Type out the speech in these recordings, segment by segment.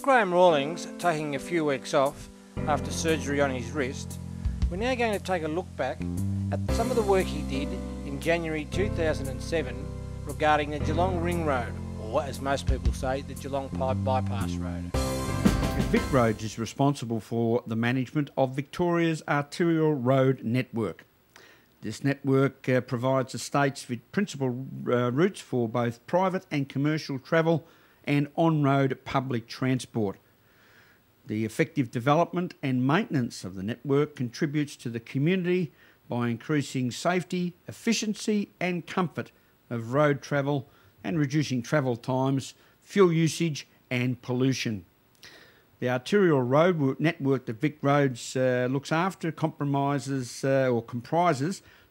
Graham Rawlings taking a few weeks off after surgery on his wrist, we're now going to take a look back at some of the work he did in January 2007 regarding the Geelong Ring Road, or as most people say, the Geelong By-Pass road. Vic Roads is responsible for the management of Victoria's arterial road network. This network provides the states with principal routes for both private and commercial travel and on-road public transport. The effective development and maintenance of the network contributes to the community by increasing safety, efficiency and comfort of road travel and reducing travel times, fuel usage and pollution. The arterial road network that Vic Roads looks after comprises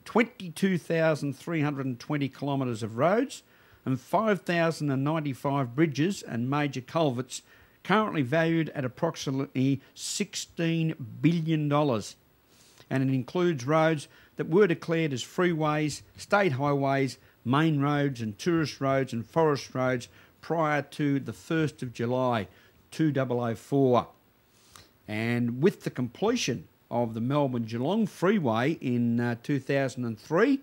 22,320 kilometres of roads and 5,095 bridges and major culverts, currently valued at approximately $16 billion. And it includes roads that were declared as freeways, state highways, main roads and tourist roads and forest roads prior to the 1st of July 2004. And with the completion of the Melbourne-Geelong Freeway in 2003,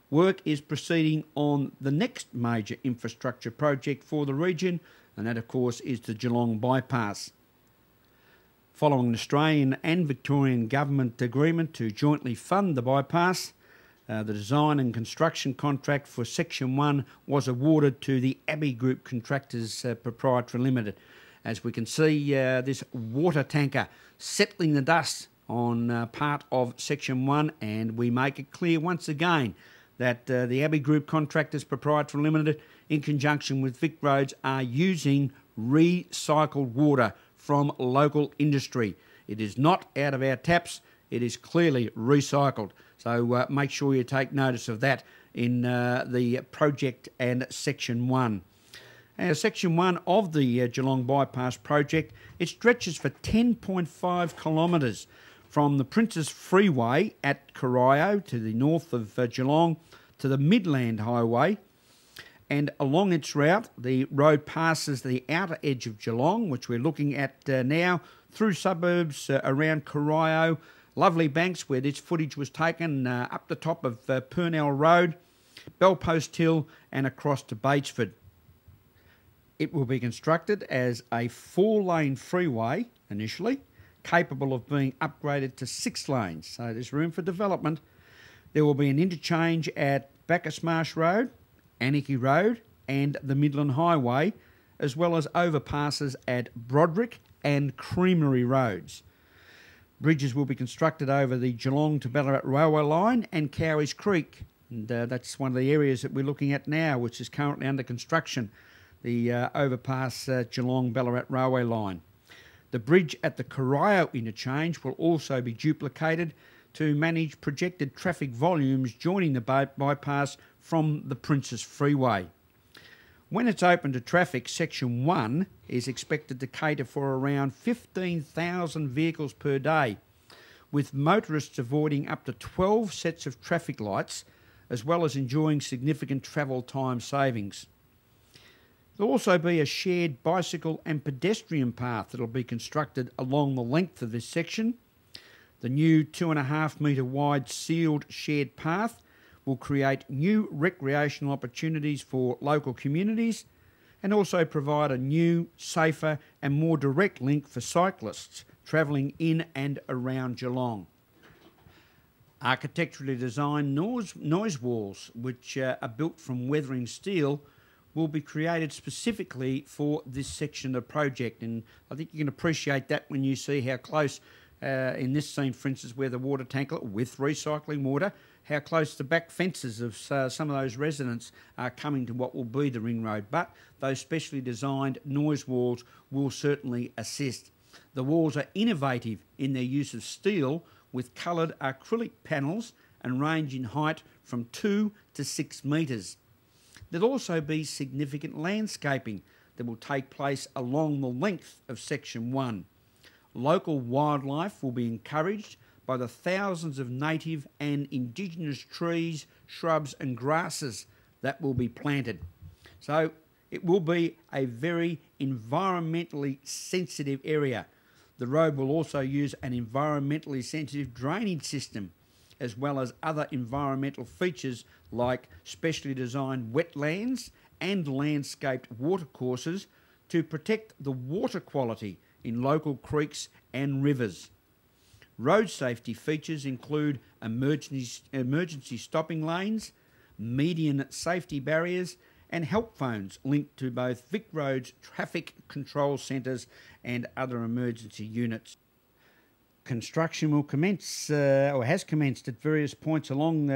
work is proceeding on the next major infrastructure project for the region, and that of course is the Geelong By-Pass. Following an Australian and Victorian government agreement to jointly fund the bypass, the design and construction contract for Section 1 was awarded to the Abbey Group Contractors Proprietary Limited. As we can see, this water tanker settling the dust on part of Section 1, and we make it clear once again that the Abbey Group Contractors Proprietary Limited, in conjunction with Vic Roads, are using recycled water from local industry. It is not out of our taps, it is clearly recycled. So make sure you take notice of that in the project and Section 1. Section 1 of the Geelong By-Pass project, it stretches for 10.5 kilometres from the Princes Freeway at Corio to the north of Geelong to the Midland Highway, and along its route the road passes the outer edge of Geelong, which we're looking at now, through suburbs around Corio, Lovely Banks where this footage was taken, up the top of Purnell Road, Bellpost Hill and across to Batesford. It will be constructed as a 4-lane freeway initially, capable of being upgraded to 6 lanes, so there's room for development. There will be an interchange at Bacchus Marsh Road, Anarchy Road and the Midland Highway, as well as overpasses at Broderick and Creamery Roads. Bridges will be constructed over the Geelong to Ballarat Railway Line and Cowies Creek, and that's one of the areas that we're looking at now, which is currently under construction, the overpass Geelong Ballarat Railway Line. The bridge at the Corio interchange will also be duplicated to manage projected traffic volumes joining the bypass from the Princes Freeway. When it's open to traffic, Section 1 is expected to cater for around 15,000 vehicles per day, with motorists avoiding up to 12 sets of traffic lights, as well as enjoying significant travel time savings. There'll also be a shared bicycle and pedestrian path that will be constructed along the length of this section. The new 2.5 metre wide sealed shared path will create new recreational opportunities for local communities and also provide a new, safer and more direct link for cyclists travelling in and around Geelong. Architecturally designed noise walls, which are built from weathering steel, will be created specifically for this section of the project, and I think you can appreciate that when you see how close, in this scene for instance, where the water tanker with recycling water, how close the back fences of some of those residents are coming to what will be the ring road. But those specially designed noise walls will certainly assist. The walls are innovative in their use of steel with coloured acrylic panels and range in height from 2 to 6 metres. There'll also be significant landscaping that will take place along the length of Section 1. Local wildlife will be encouraged by the thousands of native and indigenous trees, shrubs and grasses that will be planted. So it will be a very environmentally sensitive area. The road will also use an environmentally sensitive drainage system, as well as other environmental features like specially designed wetlands and landscaped watercourses to protect the water quality in local creeks and rivers. Road safety features include emergency stopping lanes, median safety barriers and help phones linked to both VicRoad's traffic control centres and other emergency units. Construction will commence, or has commenced at various points along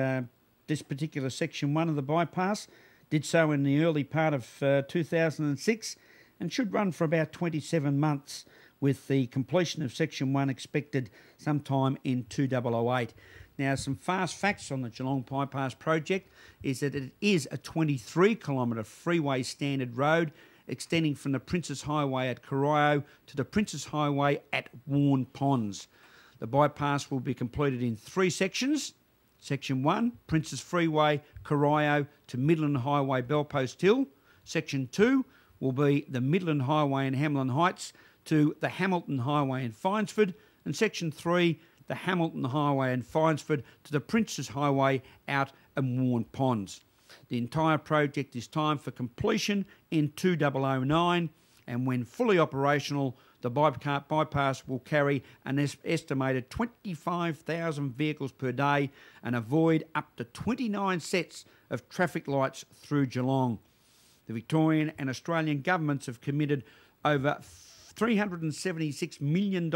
this particular Section 1 of the bypass. Did so in the early part of 2006 and should run for about 27 months, with the completion of Section 1 expected sometime in 2008. Now, some fast facts on the Geelong By-Pass project is that it is a 23-kilometre freeway standard road extending from the Princes Highway at Corio to the Princes Highway at Warn Ponds. The bypass will be completed in 3 sections. Section 1, Princes Freeway, Corio to Midland Highway, Bellpost Hill. Section 2 will be the Midland Highway in Hamlin Heights to the Hamilton Highway in Finesford. And Section 3, the Hamilton Highway in Finesford to the Princes Highway out at Warn Ponds. The entire project is timed for completion in 2009, and when fully operational, the bypass will carry an estimated 25,000 vehicles per day and avoid up to 29 sets of traffic lights through Geelong. The Victorian and Australian governments have committed over $376 million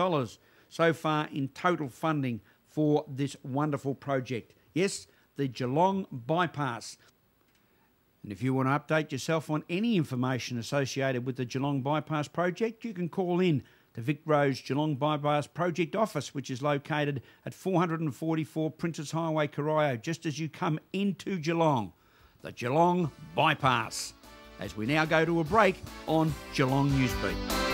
so far in total funding for this wonderful project. Yes, the Geelong By-Pass. And if you want to update yourself on any information associated with the Geelong By-Pass project, you can call in to VicRoad's Geelong By-Pass project office, which is located at 444 Princes Highway, Corio, just as you come into Geelong. The Geelong By-Pass. As we now go to a break on Geelong Newsbeat.